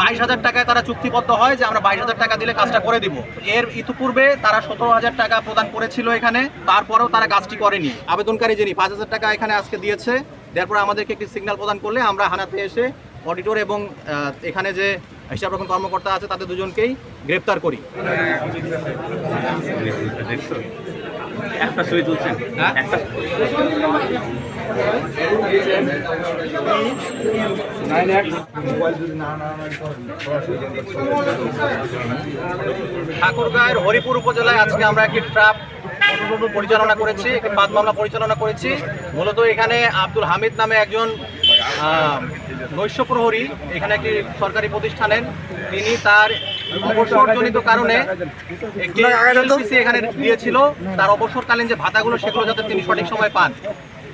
22,000 টাকায় তারা চুক্তিবদ্ধ হয় যে আমরা 22,000 টাকা দিলে কাজটা করে দিব। এর ইতিপূর্বে তারা 17,000 টাকা প্রদান করেছিল এখানে, তারপরেও তারা কাজটি করেনি। আবেদনকারী যিনি 5,000 টাকা এখানে আজকে দিয়েছে, তারপরে আমাদেরকে একটি সিগন্যাল প্রদান করলে আমরা হানাতে এসে অডিটর এবং এখানে যে হিসাবরক্ষণ কর্মকর্তা আছে তাদের দুজনকেই গ্রেপ্তার করি। একটা ছবি তুলছেন, একটা ঠাকুরগাঁয়ের হরিপুর উপজেলায় আজকে আমরা একটি ট্রাপ পরিচালনা করেছি, একটি বাদ মামলা পরিচালনা করেছি। মূলত এখানে আব্দুল হামিদ নামে একজন নৈশ প্রহরী এখানে একটি সরকারি প্রতিষ্ঠানের, তিনি তার অবসরজনিত কারণে একটি এলপিসি এখানে দিয়েছিল। তার অবসরকালীন যে ভাতাগুলো সেগুলো যাতে তিনি সঠিক সময় পান,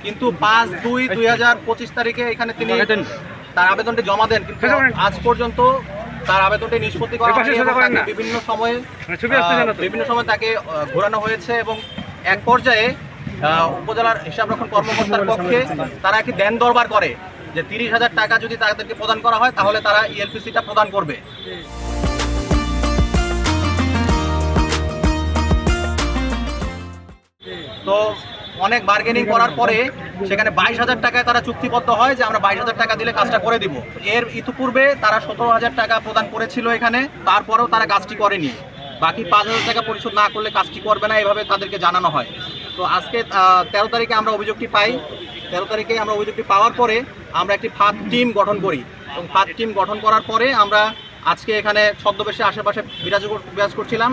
কিন্তু 5/2/2025 তারিখে এখানে তিনি তার আবেদনটি জমা দেন, কিন্তু আজ পর্যন্ত তার আবেদনটি নিষ্পত্তি করা হয়নি। বিভিন্ন সময় তাকে ঘোরানো হয়েছে এবং এক পর্যায়ে উপজেলার হিসাবরক্ষণ কর্মকর্তার পক্ষে তারা একটি দেন দরবার করে যে 30,000 টাকা যদি তাদেরকে প্রদান করা হয় তাহলে তারা ইএলপিসিটা প্রদান করবে। তো অনেক বার্গেনিং করার পরে সেখানে 22,000 টাকায় তারা চুক্তিবদ্ধ হয় যে আমরা 22,000 টাকা দিলে কাজটা করে দিব। এর ইতিপূর্বে তারা 17,000 টাকা প্রদান করেছিল এখানে, তারপরেও তারা কাজটি করেনি। বাকি 5,000 টাকা পরিশোধ না করলে কাজটি করবে না, এভাবে তাদেরকে জানানো হয়। তো আজকে 13 তারিখে আমরা অভিযোগটি পাই। 13 তারিখে আমরা অভিযোগটি পাওয়ার পরে আমরা একটি ফাঁদ টিম গঠন করি এবং ফাঁদ টিম গঠন করার পরে আমরা আজকে এখানে ছদ্মবেশে আশেপাশে বিরাজ করছিলাম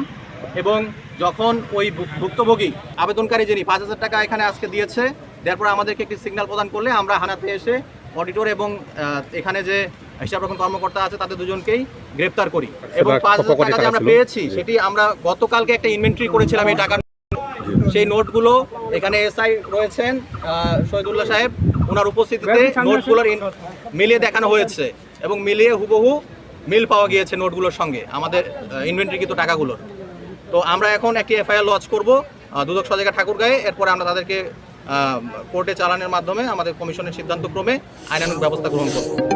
এবং যখন ওই ভুক্তভোগী আবেদনকারী যিনি 5,000 টাকা এখানে আজকে দিয়েছে, তারপরে আমাদেরকে একটি সিগন্যাল প্রদান করলে আমরা হানাতে এসে অডিটর এবং এখানে যে হিসাবরক্ষণ কর্মকর্তা আছে তাদের দুজনকেই গ্রেপ্তার করি এবং 5,000 টাকা যে আমরা পেয়েছি সেটি আমরা গতকালকে একটা ইনভেন্টরি করেছিলাম এই টাকার। সেই নোটগুলো এখানে এসআই রয়েছেন শহীদুল্লাহ সাহেব, ওনার উপস্থিতিতে নোটগুলোর মিলিয়ে দেখানো হয়েছে এবং মিলিয়ে হুবহু মিল পাওয়া গিয়েছে নোটগুলোর সঙ্গে আমাদের ইনভেন্টরিকৃত টাকাগুলোর। তো আমরা এখন একটি এফআইআর লঞ্চ করব দুদক সজাগা ঠাকুরগাঁয়ে। এরপরে আমরা তাদেরকে কোর্টে চালানোর মাধ্যমে আমাদের কমিশনের সিদ্ধান্তক্রমে আইনানুগ ব্যবস্থা গ্রহণ করব।